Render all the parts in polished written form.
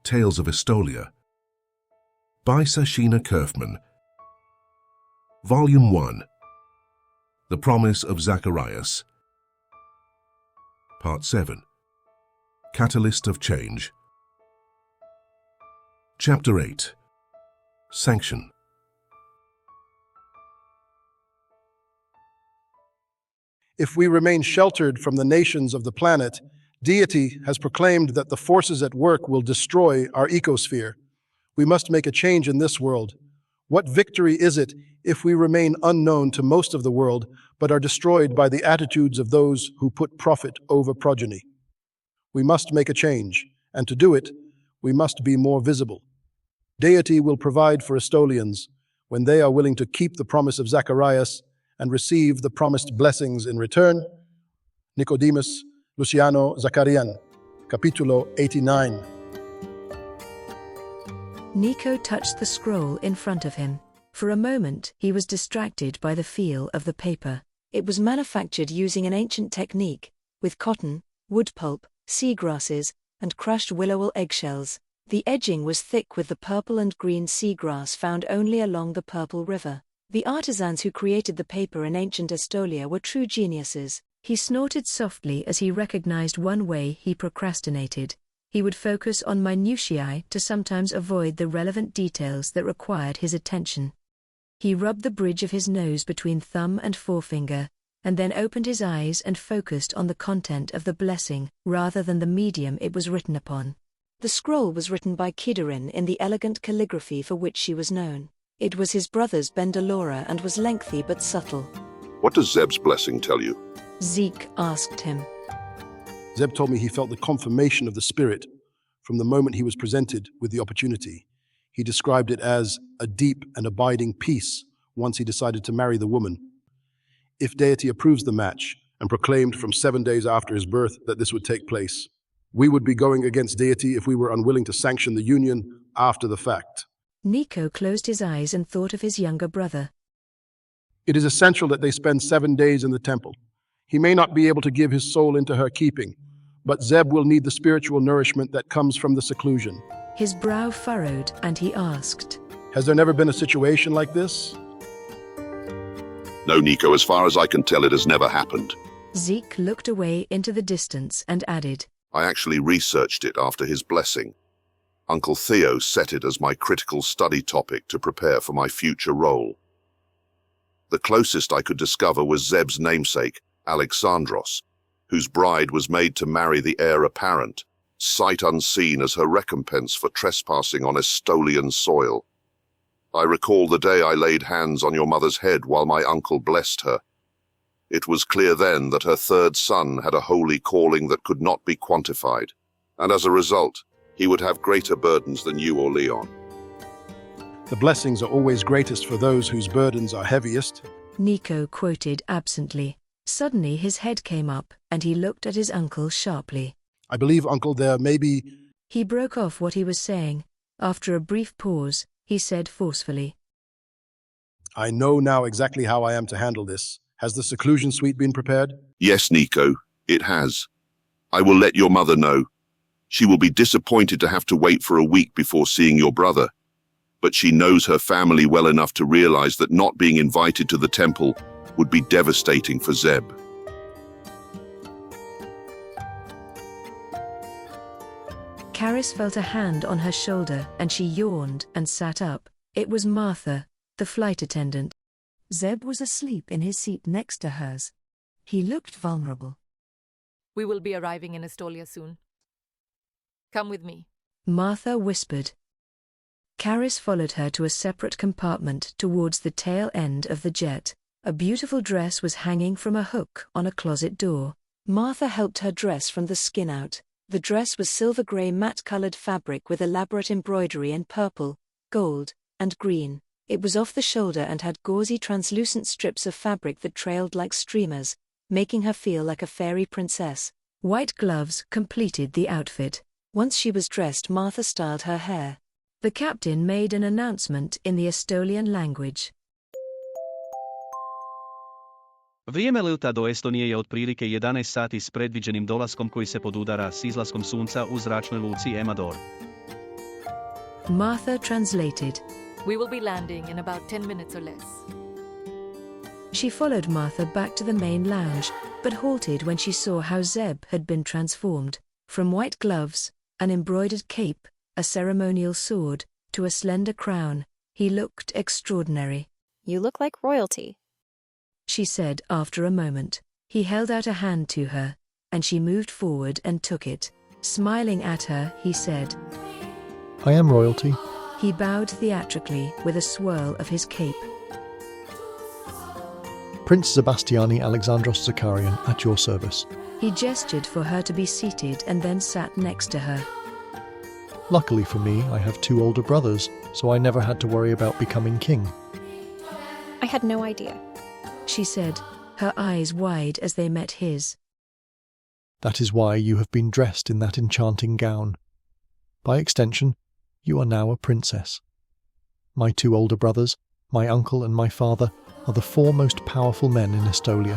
Tales of Estolia by Sashina Kerfman. Volume 1. The Promise of Zacharias. Part 7. Catalyst of Change. Chapter 8. Sanction. If we remain sheltered from the nations of the planet, deity has proclaimed that the forces at work will destroy our ecosphere. We must make a change in this world. What victory is it if we remain unknown to most of the world, but are destroyed by the attitudes of those who put profit over progeny? We must make a change, and to do it, we must be more visible. Deity will provide for Estolians when they are willing to keep the promise of Zacharias and receive the promised blessings in return. Nicodemus Luciano Zacarian, Capítulo 89. Nico touched the scroll in front of him. For a moment, he was distracted by the feel of the paper. It was manufactured using an ancient technique, with cotton, wood pulp, seagrasses, and crushed willow eggshells. The edging was thick with the purple and green seagrass found only along the Purple River. The artisans who created the paper in ancient Estolia were true geniuses. He snorted softly as he recognized one way he procrastinated. He would focus on minutiae to sometimes avoid the relevant details that required his attention. He rubbed the bridge of his nose between thumb and forefinger, and then opened his eyes and focused on the content of the blessing rather than the medium it was written upon. The scroll was written by Kidarin in the elegant calligraphy for which she was known. It was his brother's Bendalora and was lengthy but subtle. What does Zeb's blessing tell you? Zeke asked him. Zeb told me he felt the confirmation of the Spirit from the moment he was presented with the opportunity. He described it as a deep and abiding peace once he decided to marry the woman. If deity approves the match and proclaimed from 7 days after his birth that this would take place, we would be going against deity if we were unwilling to sanction the union after the fact. Nico closed his eyes and thought of his younger brother. It is essential that they spend 7 days in the temple. He may not be able to give his soul into her keeping, but Zeb will need the spiritual nourishment that comes from the seclusion. His brow furrowed and he asked, Has there never been a situation like this? No, Nico, as far as I can tell, it has never happened. Zeke looked away into the distance and added, I actually researched it after his blessing. Uncle Theo set it as my critical study topic to prepare for my future role. The closest I could discover was Zeb's namesake, Alexandros, whose bride was made to marry the heir apparent, sight unseen as her recompense for trespassing on Estolian soil. I recall the day I laid hands on your mother's head while my uncle blessed her. It was clear then that her third son had a holy calling that could not be quantified, and as a result, he would have greater burdens than you or Leon. The blessings are always greatest for those whose burdens are heaviest. Nico quoted absently. Suddenly his head came up, and he looked at his uncle sharply. I believe, Uncle, there may be... He broke off what he was saying. After a brief pause, he said forcefully, I know now exactly how I am to handle this. Has the seclusion suite been prepared? Yes, Nico, it has. I will let your mother know. She will be disappointed to have to wait for a week before seeing your brother, but she knows her family well enough to realize that not being invited to the temple would be devastating for Zeb. Karis felt a hand on her shoulder and she yawned and sat up. It was Martha, the flight attendant. Zeb was asleep in his seat next to hers. He looked vulnerable. We will be arriving in Estolia soon. Come with me. Martha whispered. Karis followed her to a separate compartment towards the tail end of the jet. A beautiful dress was hanging from a hook on a closet door. Martha helped her dress from the skin out. The dress was silver-grey matte-colored fabric with elaborate embroidery in purple, gold, and green. It was off the shoulder and had gauzy translucent strips of fabric that trailed like streamers, making her feel like a fairy princess. White gloves completed the outfit. Once she was dressed, Martha styled her hair. The captain made an announcement in the Estolian language. Vrijeme leta do Estonie je otprilike 11 sati s predviđenim dolaskom koji se podudara s izlaskom sunca u zračnoj luci Amador. Martha translated. We will be landing in about 10 minutes or less. She followed Martha back to the main lounge, but halted when she saw how Zeb had been transformed. From white gloves, an embroidered cape, a ceremonial sword, to a slender crown, he looked extraordinary. You look like royalty, she said after a moment. He held out a hand to her, and she moved forward and took it. Smiling at her, he said, I am royalty. He bowed theatrically with a swirl of his cape. Prince Sebastiani Alexandros Zakarian, at your service. He gestured for her to be seated and then sat next to her. Luckily for me, I have 2 older brothers, so I never had to worry about becoming king. I had no idea, she said, her eyes wide as they met his. That is why you have been dressed in that enchanting gown. By extension, you are now a princess. My 2 older brothers, my uncle and my father, are the 4 most powerful men in Estolia.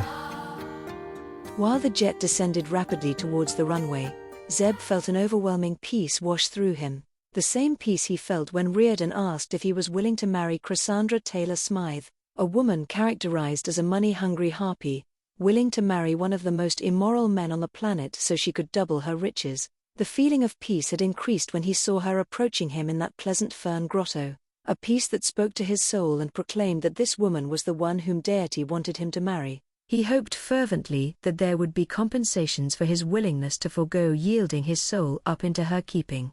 While the jet descended rapidly towards the runway, Zeb felt an overwhelming peace wash through him, the same peace he felt when Reardon asked if he was willing to marry Cassandra Taylor Smythe, a woman characterized as a money-hungry harpy, willing to marry one of the most immoral men on the planet so she could double her riches. The feeling of peace had increased when he saw her approaching him in that pleasant fern grotto, a peace that spoke to his soul and proclaimed that this woman was the one whom deity wanted him to marry. He hoped fervently that there would be compensations for his willingness to forego yielding his soul up into her keeping.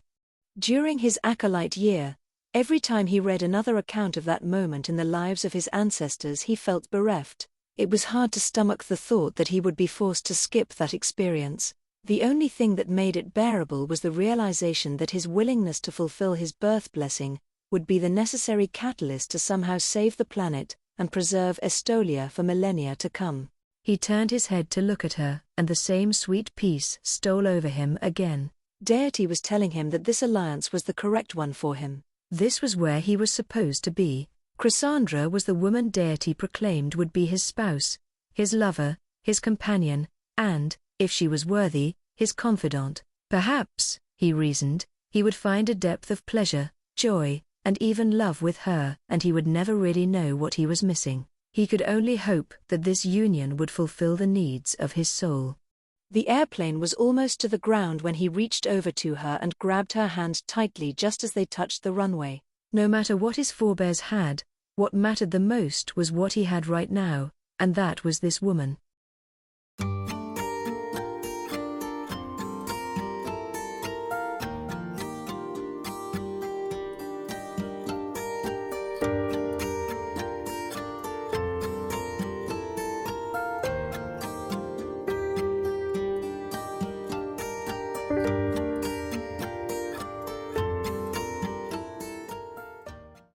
During his acolyte year, every time he read another account of that moment in the lives of his ancestors, he felt bereft. It was hard to stomach the thought that he would be forced to skip that experience. The only thing that made it bearable was the realization that his willingness to fulfill his birth blessing would be the necessary catalyst to somehow save the planet and preserve Estolia for millennia to come. He turned his head to look at her, and the same sweet peace stole over him again. Deity was telling him that this alliance was the correct one for him. This was where he was supposed to be. Cassandra was the woman Deity proclaimed would be his spouse, his lover, his companion, and, if she was worthy, his confidant. Perhaps, he reasoned, he would find a depth of pleasure, joy, and even love with her, and he would never really know what he was missing. He could only hope that this union would fulfill the needs of his soul. The airplane was almost to the ground when he reached over to her and grabbed her hand tightly just as they touched the runway. No matter what his forebears had, what mattered the most was what he had right now, and that was this woman.